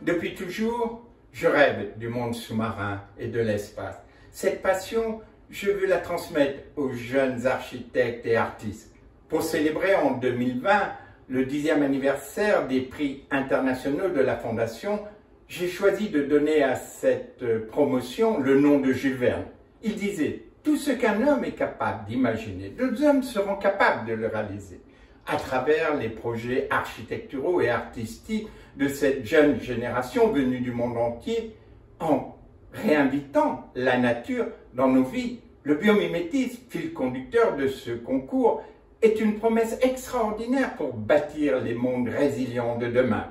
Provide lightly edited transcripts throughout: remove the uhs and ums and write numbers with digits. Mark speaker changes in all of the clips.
Speaker 1: Depuis toujours, je rêve du monde sous-marin et de l'espace. Cette passion, je veux la transmettre aux jeunes architectes et artistes. Pour célébrer en 2020 le 10e anniversaire des prix internationaux de la Fondation, j'ai choisi de donner à cette promotion le nom de Jules Verne. Il disait « Tout ce qu'un homme est capable d'imaginer, d'autres hommes seront capables de le réaliser ». À travers les projets architecturaux et artistiques de cette jeune génération venue du monde entier, en réinvitant la nature dans nos vies, le biomimétisme, fil conducteur de ce concours, est une promesse extraordinaire pour bâtir les mondes résilients de demain.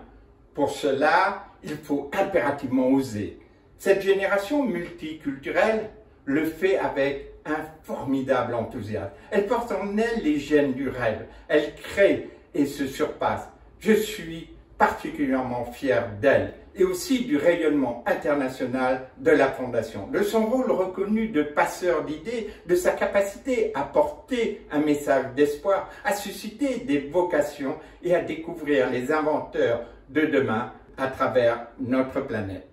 Speaker 1: Pour cela, il faut impérativement oser. Cette génération multiculturelle le fait avec un formidable enthousiasme. Elle porte en elle les gènes du rêve. Elle crée et se surpasse. Je suis particulièrement fier d'elle et aussi du rayonnement international de la Fondation, de son rôle reconnu de passeur d'idées, de sa capacité à porter un message d'espoir, à susciter des vocations et à découvrir les inventeurs de demain à travers notre planète.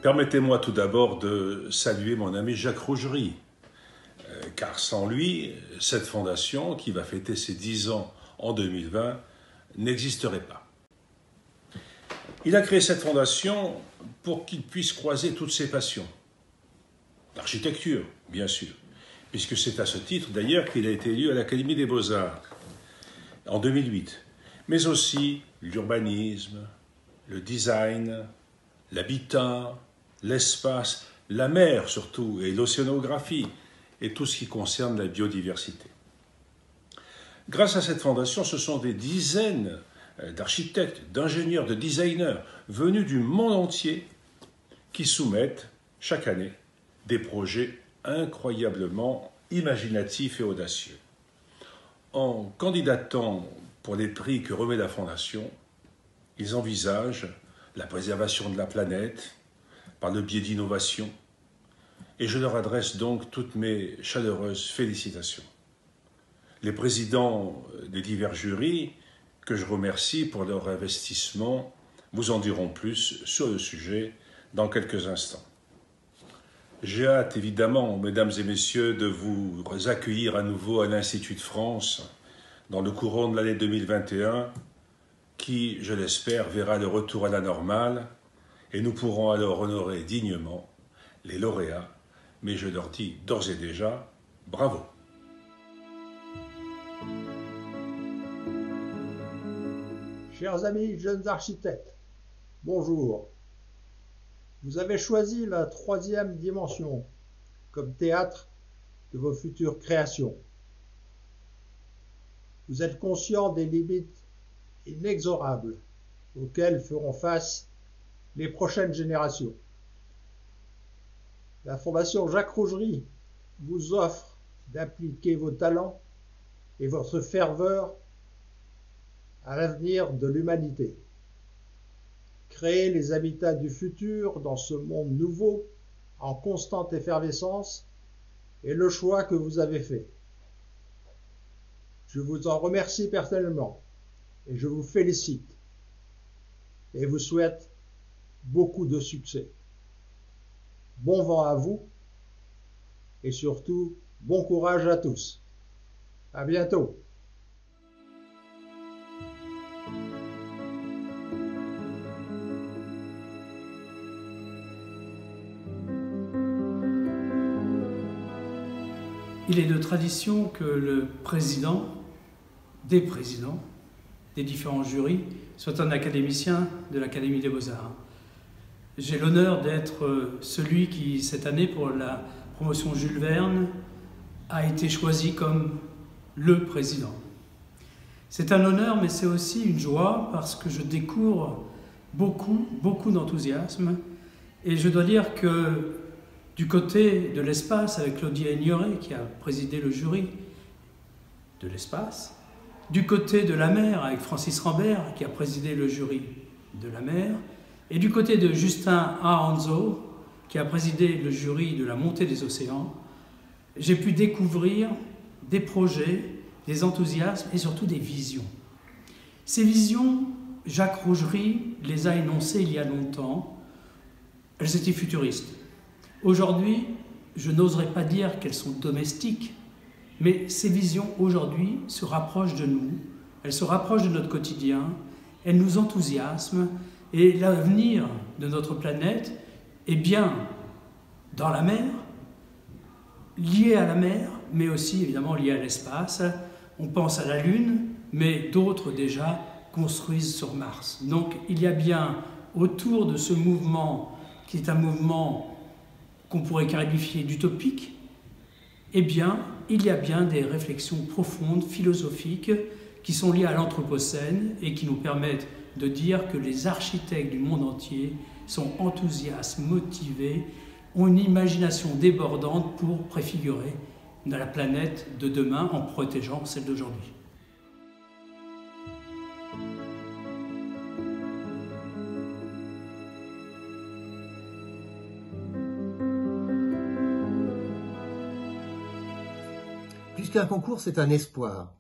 Speaker 2: Permettez-moi tout d'abord de saluer mon ami Jacques Rougerie, car sans lui, cette fondation, qui va fêter ses 10 ans en 2020, n'existerait pas. Il a créé cette fondation pour qu'il puisse croiser toutes ses passions. L'architecture, bien sûr, puisque c'est à ce titre d'ailleurs qu'il a été élu à l'Académie des Beaux-Arts en 2008, mais aussi l'urbanisme, le design, l'habitat, l'espace, la mer surtout, et l'océanographie, et tout ce qui concerne la biodiversité. Grâce à cette fondation, ce sont des dizaines d'architectes, d'ingénieurs, de designers venus du monde entier qui soumettent chaque année des projets incroyablement imaginatifs et audacieux. En candidatant pour les prix que remet la Fondation, ils envisagent la préservation de la planète par le biais d'innovation, et je leur adresse donc toutes mes chaleureuses félicitations. Les présidents des divers jurys, que je remercie pour leur investissement, vous en diront plus sur le sujet dans quelques instants. J'ai hâte, évidemment, mesdames et messieurs, de vous accueillir à nouveau à l'Institut de France dans le courant de l'année 2021, qui, je l'espère, verra le retour à la normale, et nous pourrons alors honorer dignement les lauréats, mais je leur dis d'ores et déjà, bravo.
Speaker 3: Chers amis jeunes architectes, bonjour. Vous avez choisi la 3e dimension comme théâtre de vos futures créations. Vous êtes conscients des limites inexorables auxquelles feront face les prochaines générations. La Fondation Jacques Rougerie vous offre d'appliquer vos talents et votre ferveur à l'avenir de l'humanité. Créer les habitats du futur dans ce monde nouveau, en constante effervescence, est le choix que vous avez fait. Je vous en remercie personnellement et je vous félicite et vous souhaite beaucoup de succès. Bon vent à vous et surtout, bon courage à tous. À bientôt.
Speaker 4: Il est de tradition que le président, des présidents des différents jurys, soit un académicien de l'Académie des Beaux-Arts. J'ai l'honneur d'être celui qui, cette année, pour la promotion Jules Verne, a été choisi comme le président. C'est un honneur, mais c'est aussi une joie parce que je découvre beaucoup d'enthousiasme. Et je dois dire que du côté de l'espace, avec Claudia Ignoré, qui a présidé le jury de l'espace, du côté de la mer, avec Francis Rambert, qui a présidé le jury de la mer, et du côté de Justin Aranzo, qui a présidé le jury de la montée des océans, j'ai pu découvrir des projets des enthousiasmes et surtout des visions. Ces visions, Jacques Rougerie les a énoncées il y a longtemps. Elles étaient futuristes. Aujourd'hui, je n'oserais pas dire qu'elles sont domestiques, mais ces visions aujourd'hui se rapprochent de nous, elles se rapprochent de notre quotidien, elles nous enthousiasment et l'avenir de notre planète est bien dans la mer, lié à la mer, mais aussi évidemment lié à l'espace. On pense à la Lune, mais d'autres déjà construisent sur Mars. Donc il y a bien autour de ce mouvement, qui est un mouvement qu'on pourrait qualifier d'utopique, eh bien, il y a bien des réflexions profondes, philosophiques, qui sont liées à l'Anthropocène et qui nous permettent de dire que les architectes du monde entier sont enthousiastes, motivés, ont une imagination débordante pour préfigurer la planète de demain en protégeant celle d'aujourd'hui.
Speaker 5: Puisqu'un concours, c'est un espoir,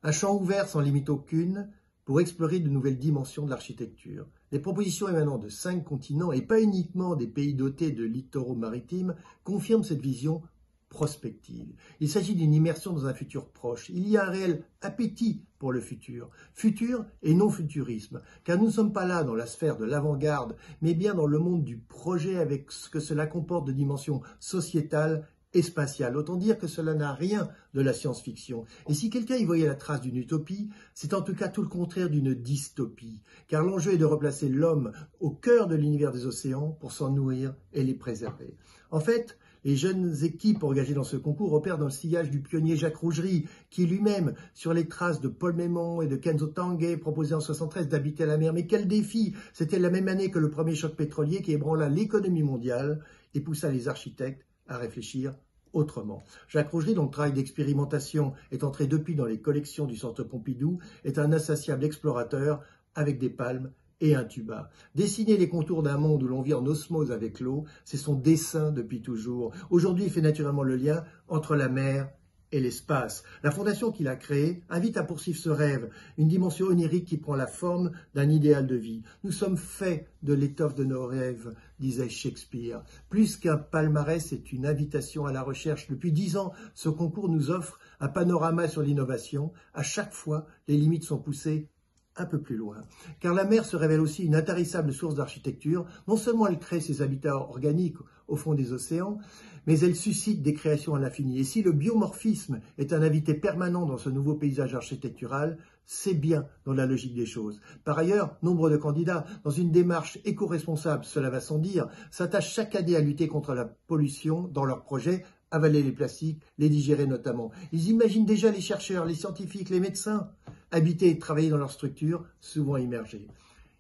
Speaker 5: un champ ouvert sans limite aucune pour explorer de nouvelles dimensions de l'architecture. Les propositions émanant de 5 continents et pas uniquement des pays dotés de littoraux maritimes confirment cette vision prospective. Il s'agit d'une immersion dans un futur proche. Il y a un réel appétit pour le futur. Futur et non futurisme, car nous ne sommes pas là dans la sphère de l'avant-garde, mais bien dans le monde du projet avec ce que cela comporte de dimensions sociétales et spatiale. Autant dire que cela n'a rien de la science-fiction. Et si quelqu'un y voyait la trace d'une utopie, c'est en tout cas tout le contraire d'une dystopie, car l'enjeu est de replacer l'homme au cœur de l'univers des océans pour s'en nourrir et les préserver. En fait, les jeunes équipes engagées dans ce concours opèrent dans le sillage du pionnier Jacques Rougerie, qui lui-même, sur les traces de Paul Mémon et de Kenzo Tange, proposait en 1973 d'habiter la mer. Mais quel défi! C'était la même année que le premier choc pétrolier qui ébranla l'économie mondiale et poussa les architectes à réfléchir autrement. Jacques Rougerie, dont le travail d'expérimentation est entré depuis dans les collections du Centre Pompidou, est un insatiable explorateur avec des palmes et un tuba. Dessiner les contours d'un monde où l'on vit en osmose avec l'eau, c'est son dessein depuis toujours. Aujourd'hui, il fait naturellement le lien entre la mer et l'espace. La fondation qu'il a créée invite à poursuivre ce rêve, une dimension onirique qui prend la forme d'un idéal de vie. Nous sommes faits de l'étoffe de nos rêves, disait Shakespeare. Plus qu'un palmarès, c'est une invitation à la recherche. Depuis 10 ans, ce concours nous offre un panorama sur l'innovation. À chaque fois, les limites sont poussées un peu plus loin. Car la mer se révèle aussi une intarissable source d'architecture. Non seulement elle crée ses habitats organiques au fond des océans, mais elle suscite des créations à l'infini. Et si le biomorphisme est un invité permanent dans ce nouveau paysage architectural, c'est bien dans la logique des choses. Par ailleurs, nombre de candidats, dans une démarche éco-responsable, cela va sans dire, s'attachent chaque année à lutter contre la pollution dans leurs projets, avaler les plastiques, les digérer notamment. Ils imaginent déjà les chercheurs, les scientifiques, les médecins habiter et travailler dans leurs structures, souvent immergées.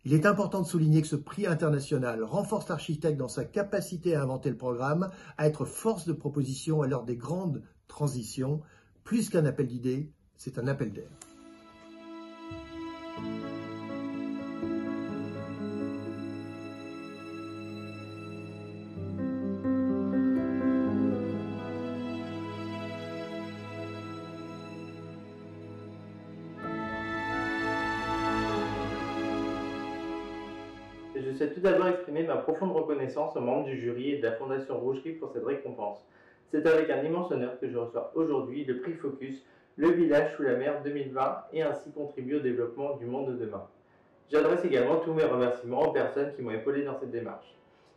Speaker 5: Il est important de souligner que ce prix international renforce l'architecte dans sa capacité à inventer le programme, à être force de proposition à l'heure des grandes transitions. Plus qu'un appel d'idées, c'est un appel d'air.
Speaker 6: Je souhaite tout d'abord exprimer ma profonde reconnaissance aux membres du jury et de la Fondation Rougerie pour cette récompense. C'est avec un immense honneur que je reçois aujourd'hui le prix Focus, le village sous la mer 2020 et ainsi contribuer au développement du monde de demain. J'adresse également tous mes remerciements aux personnes qui m'ont épaulé dans cette démarche.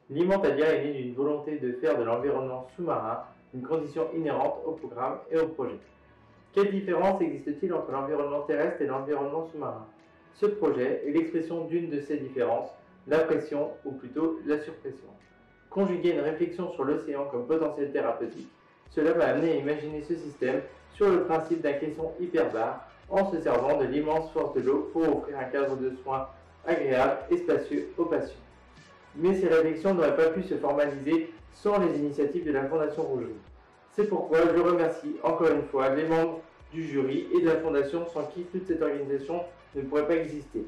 Speaker 6: L'Immentalia est née d'une volonté de faire de l'environnement sous-marin une condition inhérente au programme et au projet. Quelle différence existe-t-il entre l'environnement terrestre et l'environnement sous-marin? Ce projet est l'expression d'une de ces différences, la pression, ou plutôt la surpression. Conjuguer une réflexion sur l'océan comme potentiel thérapeutique, cela m'a amené à imaginer ce système sur le principe d'un caisson hyperbare en se servant de l'immense force de l'eau pour offrir un cadre de soins agréable et spacieux aux patients. Mais ces réflexions n'auraient pas pu se formaliser sans les initiatives de la Fondation Rougerie. C'est pourquoi je remercie encore une fois les membres du jury et de la Fondation sans qui toute cette organisation ne pourrait pas exister.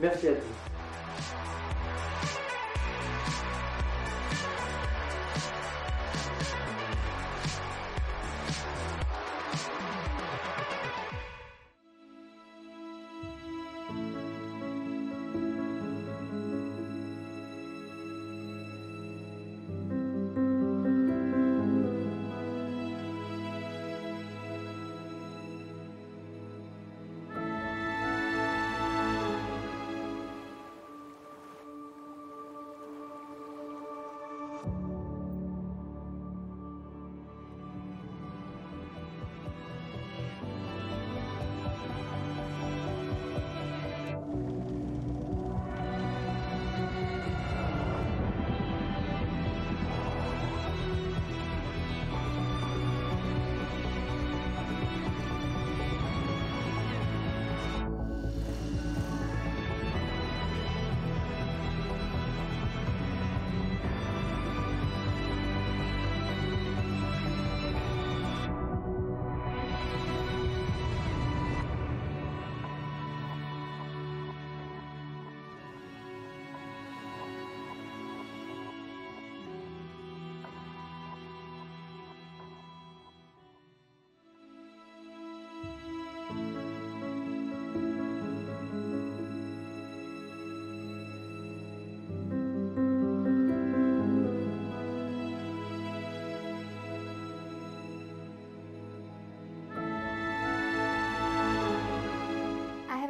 Speaker 6: Merci à tous.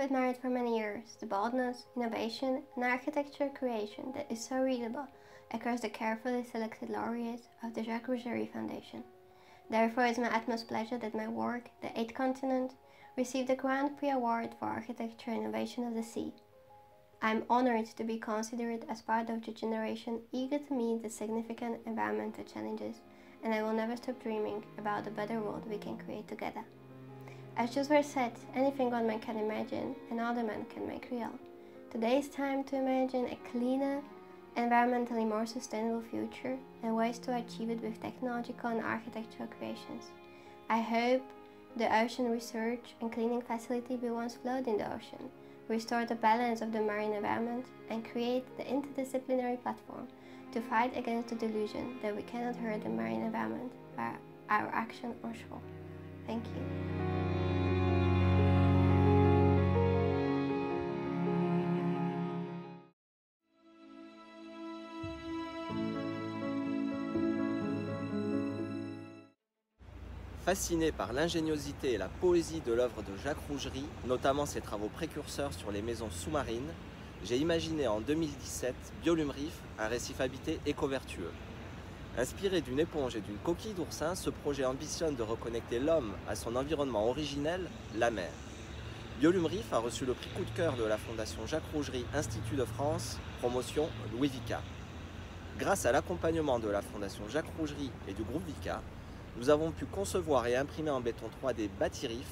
Speaker 7: admired for many years, the boldness, innovation, and architecture creation that is so readable across the carefully selected laureates of the Jacques Rougerie Foundation. Therefore, it is my utmost pleasure that my work, The Eighth Continent, received the Grand Prix Award for Architecture Innovation of the Sea. I am honored to be considered as part of the generation eager to meet the significant environmental challenges, and I will never stop dreaming about the better world we can create together. As Josué said, anything one man can imagine, another man can make real. Today is time to imagine a cleaner, environmentally more sustainable future and ways to achieve it with technological and architectural creations. I hope the ocean research and cleaning facility will once float in the ocean, restore the balance of the marine environment, and create the interdisciplinary platform to fight against the delusion that we cannot hurt the marine environment by our action on shore. Thank you.
Speaker 8: Fasciné par l'ingéniosité et la poésie de l'œuvre de Jacques Rougerie, notamment ses travaux précurseurs sur les maisons sous-marines, j'ai imaginé en 2017 Biolume Reef, un récif habité éco-vertueux. Inspiré d'une éponge et d'une coquille d'oursin, ce projet ambitionne de reconnecter l'homme à son environnement originel, la mer. Biolume Reef a reçu le prix coup de cœur de la Fondation Jacques Rougerie Institut de France, promotion Louis Vicat. Grâce à l'accompagnement de la Fondation Jacques Rougerie et du groupe Vicat, nous avons pu concevoir et imprimer en béton 3D Bâti-Reef,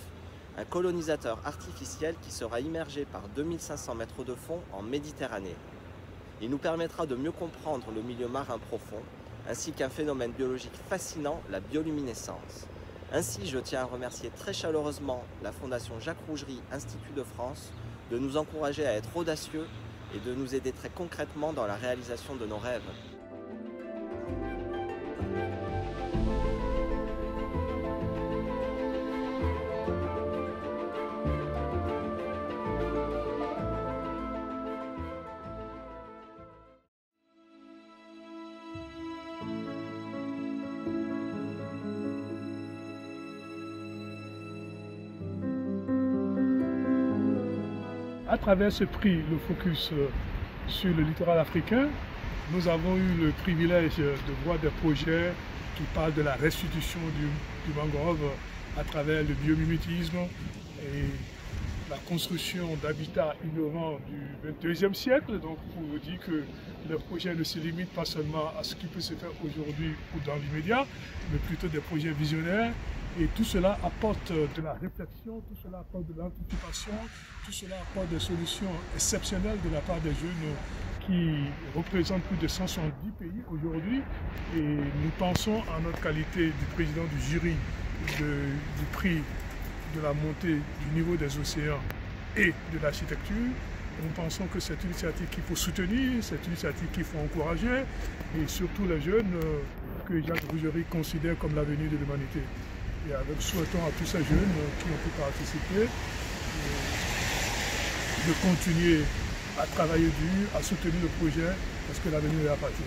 Speaker 8: un colonisateur artificiel qui sera immergé par 2500 mètres de fond en Méditerranée. Il nous permettra de mieux comprendre le milieu marin profond, ainsi qu'un phénomène biologique fascinant, la bioluminescence. Ainsi, je tiens à remercier très chaleureusement la Fondation Jacques Rougerie Institut de France de nous encourager à être audacieux et de nous aider très concrètement dans la réalisation de nos rêves.
Speaker 9: À travers ce prix, le focus sur le littoral africain, nous avons eu le privilège de voir des projets qui parlent de la restitution du mangrove à travers le biomimétisme et la construction d'habitats innovants du XXIe siècle. Donc, pour vous dire que le projet ne se limite pas seulement à ce qui peut se faire aujourd'hui ou dans l'immédiat, mais plutôt des projets visionnaires. Et tout cela apporte de la réflexion, tout cela apporte de l'anticipation, tout cela apporte des solutions exceptionnelles de la part des jeunes qui représentent plus de 170 pays aujourd'hui. Et nous pensons en notre qualité de président du jury du prix de la montée du niveau des océans et de l'architecture. Nous pensons que c'est une initiative qu'il faut soutenir, c'est une initiative qu'il faut encourager, et surtout les jeunes que Jacques Rougerie considère comme l'avenir de l'humanité. Et avec souhaitons à tous ces jeunes qui ont pu participer de continuer à travailler dur, à soutenir le projet, parce que l'avenir est à partir.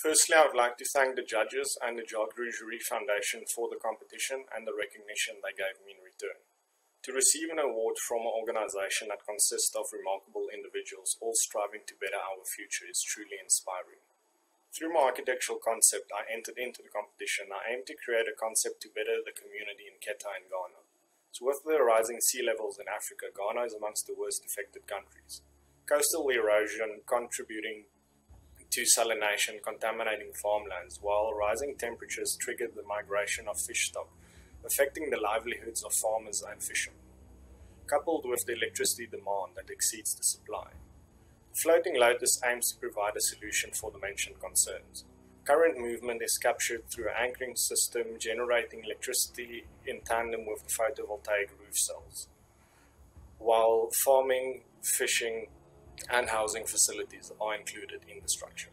Speaker 10: Firstly, I would like to thank the judges and the Jacques Rougerie Foundation for the competition and the recognition they gave me in return. To receive an award from an organization that consists of remarkable individuals all striving to better our future is truly inspiring. Through my architectural concept, I entered into the competition. I aim to create a concept to better the community in Keta and Ghana. So with the rising sea levels in Africa, Ghana is amongst the worst affected countries. Coastal erosion contributing to salination contaminating farmlands, while rising temperatures triggered the migration of fish stock, affecting the livelihoods of farmers and fishermen, coupled with the electricity demand that exceeds the supply. Floating Lotus aims to provide a solution for the mentioned concerns. Current movement is captured through an anchoring system generating electricity in tandem with the photovoltaic roof cells, while farming, fishing, and housing facilities are included in the structure.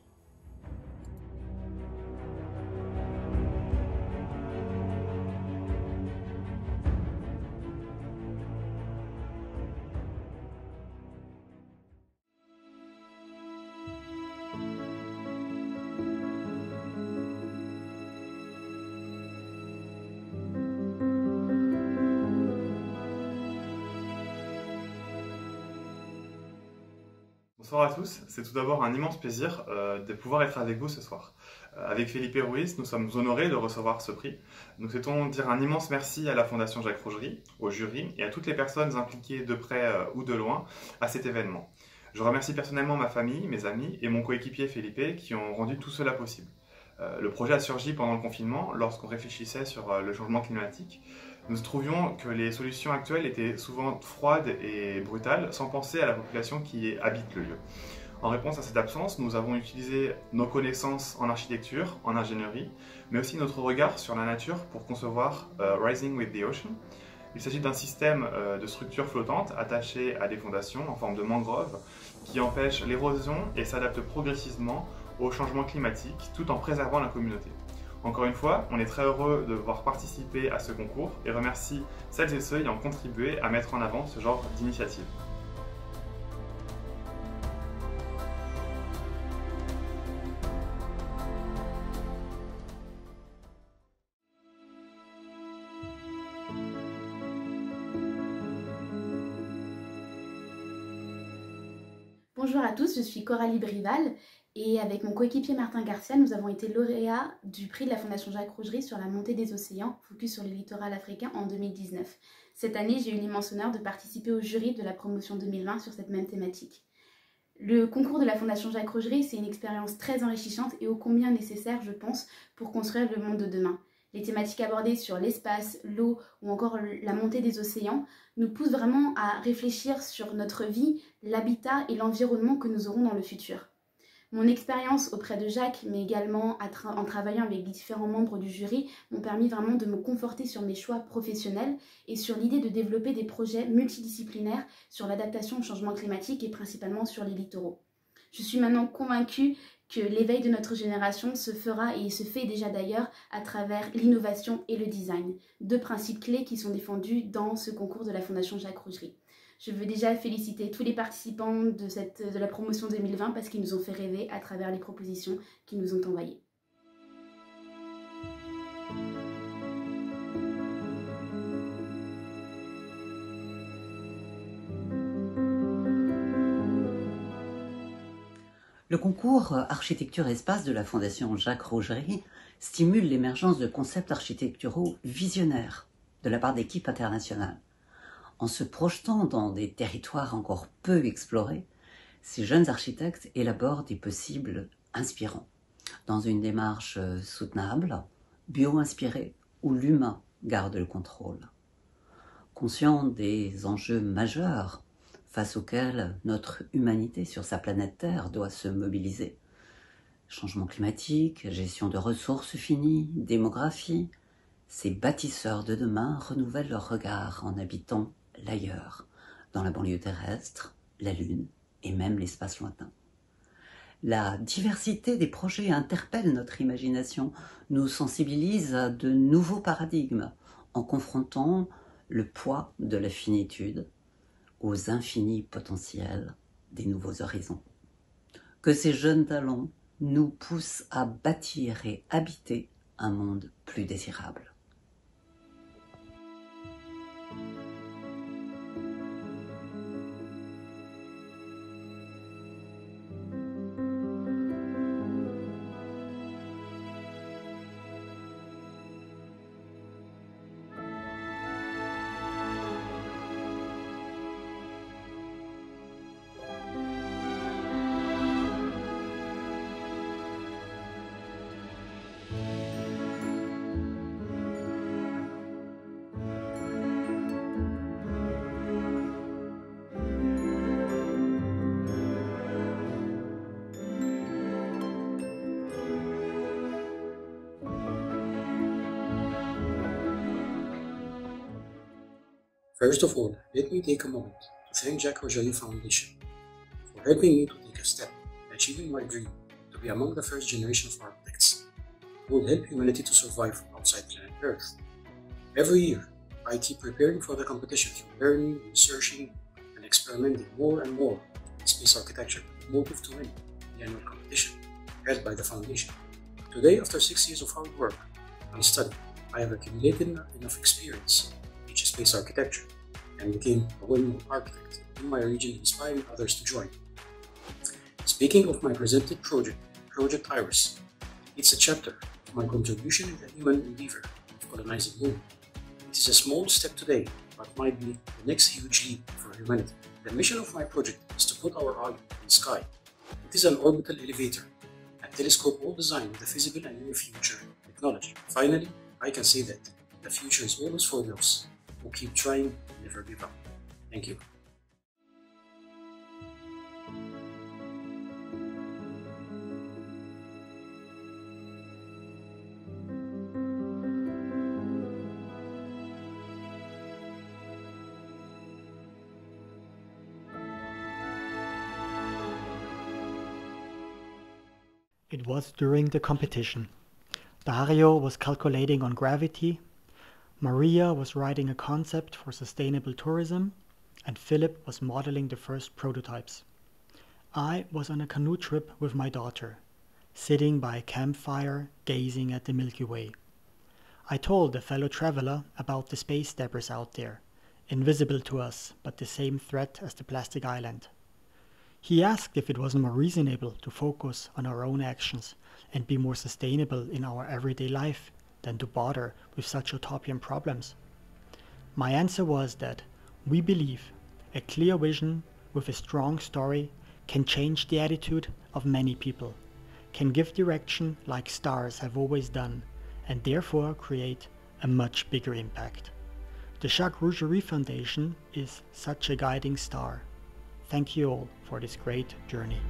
Speaker 11: Bonsoir à tous, c'est tout d'abord un immense plaisir de pouvoir être avec vous ce soir. Avec Felipe Ruiz, nous sommes honorés de recevoir ce prix. Nous souhaitons dire un immense merci à la Fondation Jacques Rougerie, au jury et à toutes les personnes impliquées de près ou de loin à cet événement. Je remercie personnellement ma famille, mes amis et mon coéquipier Felipe qui ont rendu tout cela possible. Le projet a surgi pendant le confinement lorsqu'on réfléchissait sur le changement climatique. Nous trouvions que les solutions actuelles étaient souvent froides et brutales, sans penser à la population qui habite le lieu. En réponse à cette absence, nous avons utilisé nos connaissances en architecture, en ingénierie, mais aussi notre regard sur la nature pour concevoir Rising with the Ocean. Il s'agit d'un système de structures flottantes attachées à des fondations en forme de mangrove qui empêchent l'érosion et s'adaptent progressivement au changement climatique tout en préservant la communauté. Encore une fois, on est très heureux de voir participer à ce concours et remercie celles et ceux ayant contribué à mettre en avant ce genre d'initiative.
Speaker 12: Bonjour à tous, je suis Coralie Brival et avec mon coéquipier Martin Garcia, nous avons été lauréats du prix de la Fondation Jacques Rougerie sur la montée des océans, focus sur le littoral africain en 2019. Cette année, j'ai eu l'immense honneur de participer au jury de la promotion 2020 sur cette même thématique. Le concours de la Fondation Jacques Rougerie, c'est une expérience très enrichissante et ô combien nécessaire, je pense, pour construire le monde de demain. Les thématiques abordées sur l'espace, l'eau ou encore la montée des océans nous poussent vraiment à réfléchir sur notre vie, l'habitat et l'environnement que nous aurons dans le futur. Mon expérience auprès de Jacques, mais également en travaillant avec les différents membres du jury, m'ont permis vraiment de me conforter sur mes choix professionnels et sur l'idée de développer des projets multidisciplinaires sur l'adaptation au changement climatique et principalement sur les littoraux. Je suis maintenant convaincue que l'éveil de notre génération se fera, et il se fait déjà d'ailleurs, à travers l'innovation et le design, deux principes clés qui sont défendus dans ce concours de la Fondation Jacques Rougerie. Je veux déjà féliciter tous les participants de la promotion 2020 parce qu'ils nous ont fait rêver à travers les propositions qu'ils nous ont envoyées.
Speaker 13: Le concours Architecture-Espace de la Fondation Jacques Rougerie stimule l'émergence de concepts architecturaux visionnaires de la part d'équipes internationales. En se projetant dans des territoires encore peu explorés, ces jeunes architectes élaborent des possibles inspirants, dans une démarche soutenable, bio-inspirée, où l'humain garde le contrôle. Conscient des enjeux majeurs face auxquels notre humanité sur sa planète Terre doit se mobiliser, changement climatique, gestion de ressources finies, démographie, ces bâtisseurs de demain renouvellent leur regard en habitant l'ailleurs, dans la banlieue terrestre, la Lune et même l'espace lointain. La diversité des projets interpelle notre imagination, nous sensibilise à de nouveaux paradigmes en confrontant le poids de la finitude aux infinis potentiels des nouveaux horizons. Que ces jeunes talents nous poussent à bâtir et habiter un monde plus désirable.
Speaker 14: First of all, let me take a moment to thank Jacques Rougerie Foundation for helping me to take a step in achieving my dream to be among the first generation of architects who will help humanity to survive outside planet Earth. Every year, I keep preparing for the competition through learning, researching, and experimenting more and more in space architecture with the motive to win the annual competition held by the foundation. Today, after 6 years of hard work and study, I have accumulated enough experience to teach space architecture and became a well-known architect in my region, inspiring others to join. Speaking of my presented project, Project Iris, it's a chapter of my contribution in the human endeavor of colonizing Moon. It is a small step today, but might be the next huge leap for humanity. The mission of my project is to put our eye in the sky. It is an orbital elevator, a telescope all designed with a feasible and near future technology. Finally, I can say that the future is always for those who keep trying and never give up. Thank you.
Speaker 15: It was during the competition. Dario was calculating on gravity, Maria was writing a concept for sustainable tourism, and Philip was modeling the first prototypes. I was on a canoe trip with my daughter, sitting by a campfire gazing at the Milky Way. I told a fellow traveler about the space debris out there, invisible to us but the same threat as the plastic island. He asked if it wasn't more reasonable to focus on our own actions and be more sustainable in our everyday life than to bother with such utopian problems. My answer was that we believe a clear vision with a strong story can change the attitude of many people, can give direction like stars have always done, and therefore create a much bigger impact. The Jacques Rougerie Foundation is such a guiding star. Thank you all for this great journey.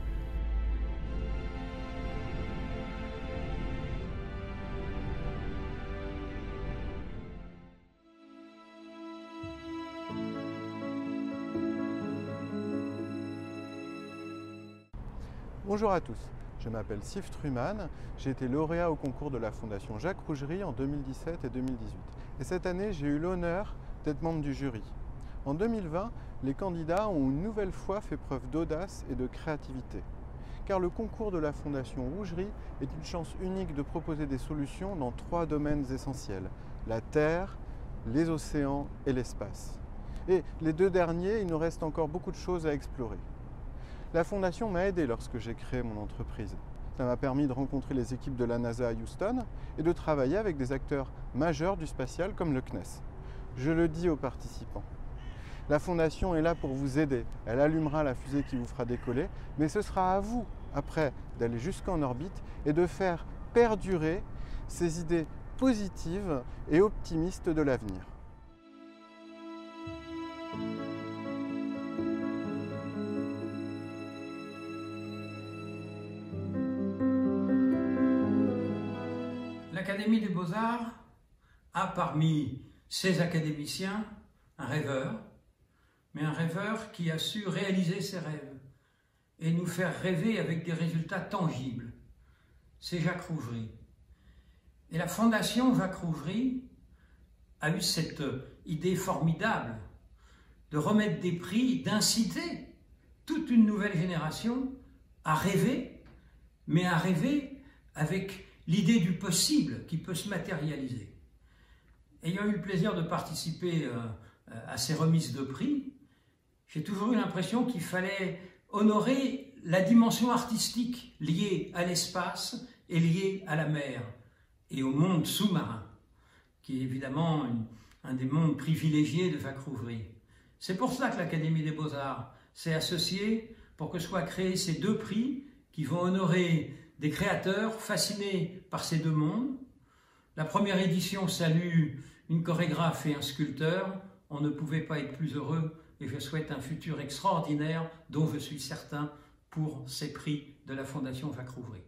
Speaker 16: Bonjour à tous, je m'appelle Sif Truman, j'ai été lauréat au concours de la Fondation Jacques Rougerie en 2017 et 2018. Et cette année, j'ai eu l'honneur d'être membre du jury. En 2020, les candidats ont une nouvelle fois fait preuve d'audace et de créativité. Car le concours de la Fondation Rougerie est une chance unique de proposer des solutions dans 3 domaines essentiels: la Terre, les océans et l'espace. Et les 2 derniers, il nous reste encore beaucoup de choses à explorer. La Fondation m'a aidé lorsque j'ai créé mon entreprise. Ça m'a permis de rencontrer les équipes de la NASA à Houston et de travailler avec des acteurs majeurs du spatial comme le CNES. Je le dis aux participants. La Fondation est là pour vous aider. Elle allumera la fusée qui vous fera décoller, mais ce sera à vous, après, d'aller jusqu'en orbite et de faire perdurer ces idées positives et optimistes de l'avenir.
Speaker 17: L'Académie des Beaux-Arts a parmi ses académiciens un rêveur, mais un rêveur qui a su réaliser ses rêves et nous faire rêver avec des résultats tangibles. C'est Jacques Rougerie. Et la Fondation Jacques Rougerie a eu cette idée formidable de remettre des prix, d'inciter toute une nouvelle génération à rêver, mais à rêver avec l'idée du possible qui peut se matérialiser. Ayant eu le plaisir de participer à ces remises de prix, j'ai toujours eu l'impression qu'il fallait honorer la dimension artistique liée à l'espace et liée à la mer et au monde sous-marin, qui est évidemment un des mondes privilégiés de Jacques Rougerie. C'est pour cela que l'Académie des Beaux-Arts s'est associée pour que soient créés ces 2 prix qui vont honorer des créateurs fascinés par ces 2 mondes. La première édition salue une chorégraphe et un sculpteur. On ne pouvait pas être plus heureux et je souhaite un futur extraordinaire dont je suis certain pour ces prix de la Fondation Jacques Rougerie.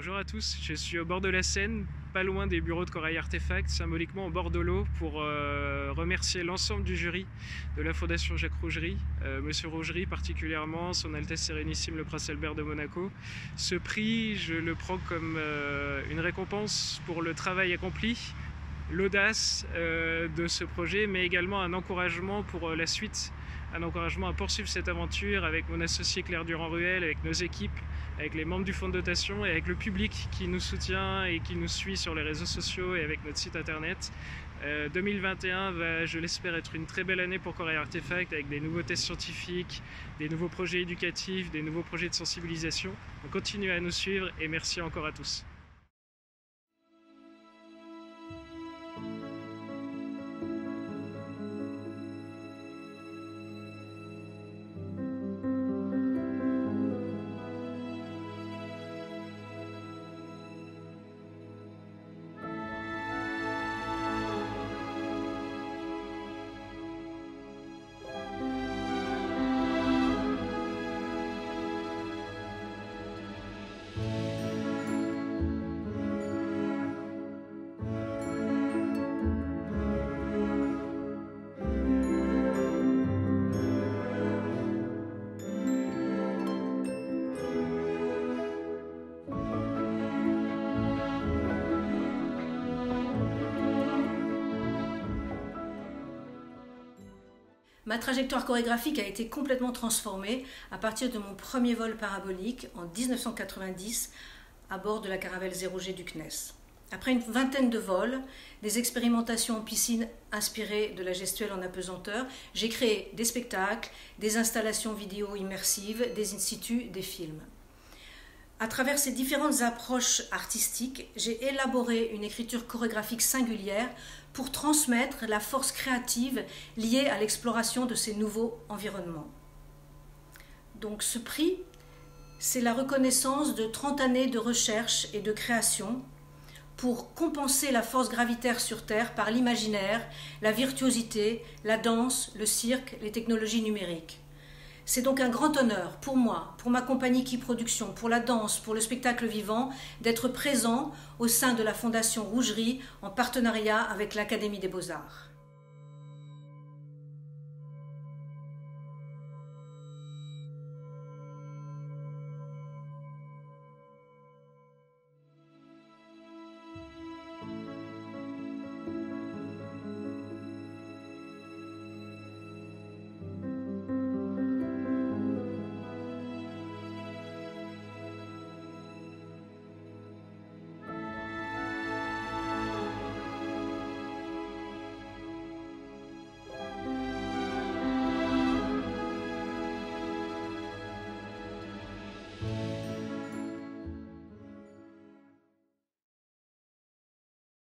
Speaker 18: Bonjour à tous, je suis au bord de la Seine, pas loin des bureaux de Corail Artefact, symboliquement au bord de l'eau, pour remercier l'ensemble du jury de la Fondation Jacques Rougerie, Monsieur Rougerie particulièrement, Son Altesse Sérénissime le Prince Albert de Monaco. Ce prix, je le prends comme une récompense pour le travail accompli, l'audace de ce projet, mais également un encouragement pour la suite, un encouragement à poursuivre cette aventure avec mon associé Claire Durand-Ruel, avec nos équipes, avec les membres du fonds de dotation et avec le public qui nous soutient et qui nous suit sur les réseaux sociaux et avec notre site internet. 2021 va, je l'espère, être une très belle année pour Corail Artefact avec des nouveaux tests scientifiques, des nouveaux projets éducatifs, des nouveaux projets de sensibilisation. On continue à nous suivre et merci encore à tous.
Speaker 19: Ma trajectoire chorégraphique a été complètement transformée à partir de mon premier vol parabolique en 1990 à bord de la caravelle 0G du CNES. Après une vingtaine de vols, des expérimentations en piscine inspirées de la gestuelle en apesanteur, j'ai créé des spectacles, des installations vidéo immersives, des in-situ, des films. À travers ces différentes approches artistiques, j'ai élaboré une écriture chorégraphique singulière pour transmettre la force créative liée à l'exploration de ces nouveaux environnements. Donc ce prix, c'est la reconnaissance de 30 années de recherche et de création pour compenser la force gravitaire sur Terre par l'imaginaire, la virtuosité, la danse, le cirque, les technologies numériques. C'est donc un grand honneur pour moi, pour ma compagnie Qui Production, pour la danse, pour le spectacle vivant, d'être présent au sein de la Fondation Rougerie en partenariat avec l'Académie des Beaux-Arts.